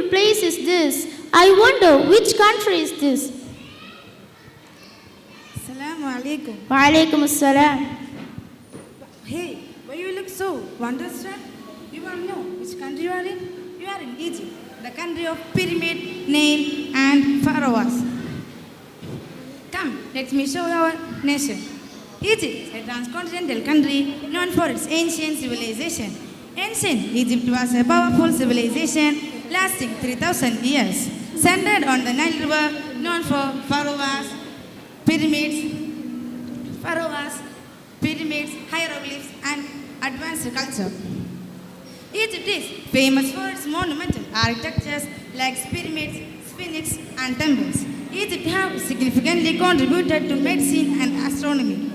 place is this? I wonder which country is this? Assalamu alaikum. Wa alaikum assalam. Hey, why you look so wonderstruck? You want to know which country you are in? You are in Egypt, the country of pyramid, Nile, and pharaohs. Come, let me show you our nation. Egypt is a transcontinental country known for its ancient civilization. Ancient Egypt was a powerful civilization lasting 3,000 years, centered on the Nile River, known for pyramids, hieroglyphs, and advanced culture. Egypt is famous for its monumental architectures like pyramids, sphinx, and temples. Egypt has significantly contributed to medicine and astronomy.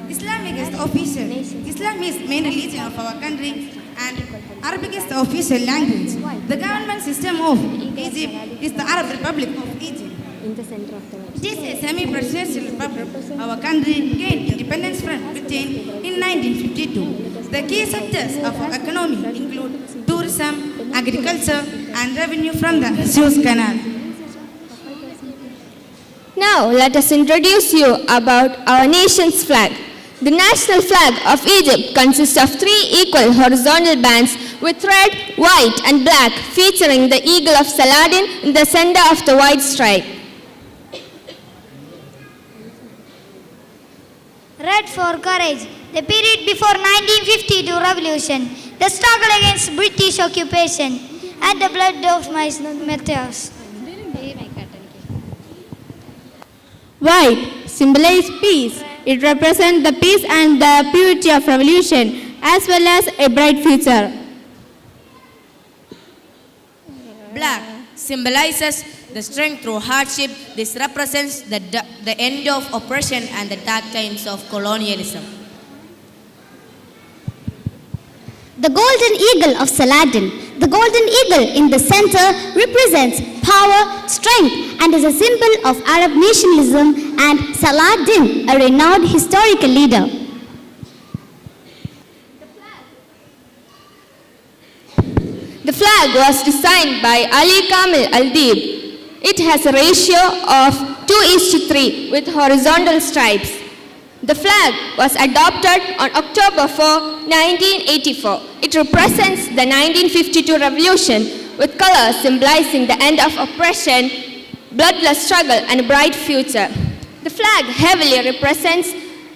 Islam is the main religion of our country, and Arabic is the official language. The government system of Egypt is the Arab Republic of Egypt. It is a semi-presidential republic. Our country gained independence from Britain in 1952. The key sectors of our economy include tourism, agriculture, and revenue from the Suez Canal. Now let us introduce you about our nation's flag. The national flag of Egypt consists of 3 equal horizontal bands with red, white, and black, featuring the eagle of Saladin in the center of the white stripe. Red for courage, the period before 1952 revolution, the struggle against British occupation, and the blood of my martyrs. White symbolizes peace. It represents the peace and the purity of revolution, as well as a bright future. Black symbolizes the strength through hardship. This represents the end of oppression and the dark times of colonialism. The golden eagle of Saladin. The golden eagle in the center represents power, strength, and is a symbol of Arab nationalism and Saladin, a renowned historical leader. The flag was designed by Ali Kamil Al-Dib. It has a ratio of 2:3 with horizontal stripes. The flag was adopted on October 4, 1984. It represents the 1952 revolution with colors symbolizing the end of oppression, bloodless struggle, and a bright future. The flag heavily represents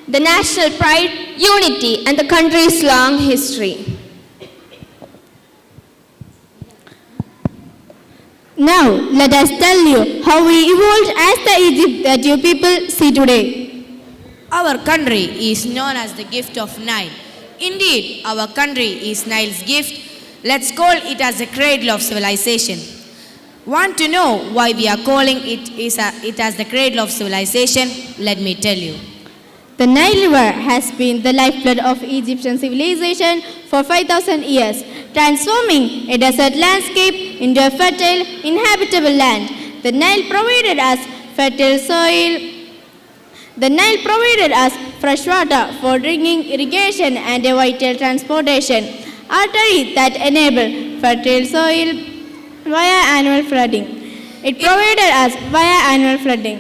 the national pride, unity, and the country's long history. Now, let us tell you how we evolved as the Egypt that you people see today. Our country is known as the gift of Nile. Indeed, our country is Nile's gift. Let's call it as the cradle of civilization. Want to know why we are calling it as the cradle of civilization? Let me tell you. The Nile River has been the lifeblood of Egyptian civilization for 5,000 years, transforming a desert landscape into a fertile, inhabitable land. The Nile provided us fertile soil. The Nile provided us fresh water for drinking, irrigation, and a vital transportation artery that enabled fertile soil via annual flooding. It provided us via annual flooding.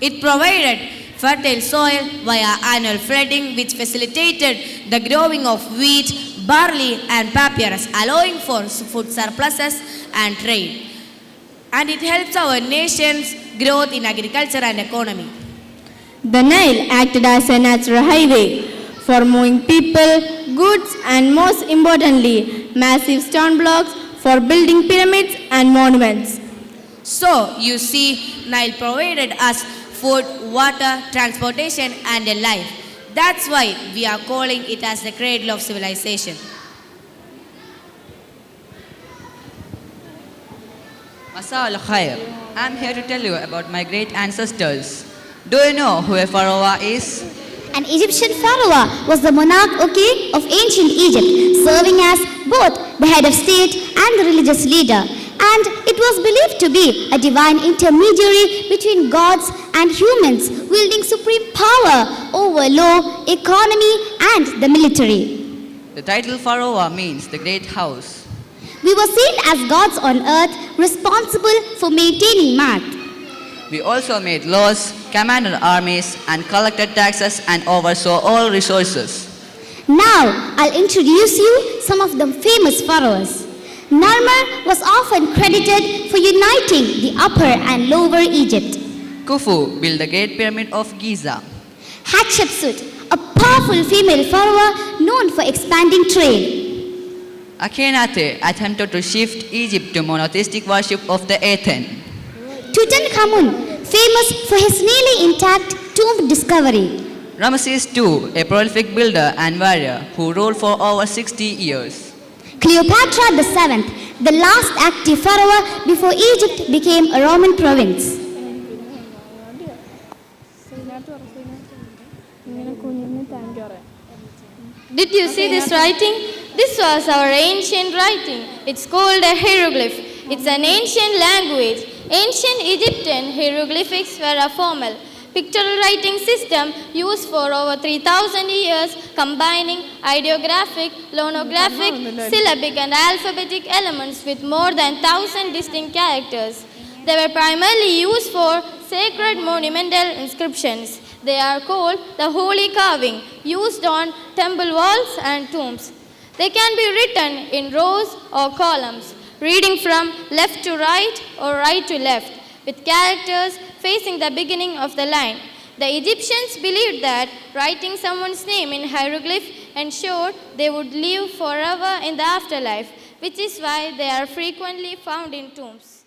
It provided fertile soil via annual flooding, which facilitated the growing of wheat, barley, and papyrus, allowing for food surpluses and trade. And it helps our nation's growth in agriculture and economy. The Nile acted as a natural highway for moving people, goods, and most importantly, massive stone blocks for building pyramids and monuments. So, you see, Nile provided us food, water, transportation, and a life. That's why we are calling it as the cradle of civilization. Masa al-Khair. I'm here to tell you about my great ancestors. Do you know who a pharaoh is? An Egyptian pharaoh was the monarch of ancient Egypt, serving as both the head of state and the religious leader. And it was believed to be a divine intermediary between gods and humans, wielding supreme power over law, economy, and the military. The title pharaoh means the great house. We were seen as gods on earth responsible for maintaining math. We also made laws, commanded armies, and collected taxes and oversaw all resources. Now, I'll introduce you some of the famous pharaohs. Narmer was often credited for uniting the Upper and Lower Egypt. Khufu built the Great Pyramid of Giza. Hatshepsut, a powerful female pharaoh known for expanding trade. Akhenaten attempted to shift Egypt to monotheistic worship of the Aten. Tutankhamun, famous for his nearly intact tomb discovery. Ramesses II, a prolific builder and warrior who ruled for over 60 years. Cleopatra VII, the last active pharaoh before Egypt became a Roman province. Did you see this writing? This was our ancient writing. It's called a hieroglyph. It's an ancient language. Ancient Egyptian hieroglyphics were a formal pictorial writing system used for over 3,000 years, combining ideographic, logographic, syllabic and alphabetic elements with more than 1,000 distinct characters. They were primarily used for sacred monumental inscriptions. They are called the holy carving, used on temple walls and tombs. They can be written in rows or columns, reading from left to right or right to left, with characters facing the beginning of the line. The Egyptians believed that writing someone's name in hieroglyph ensured they would live forever in the afterlife, which is why they are frequently found in tombs.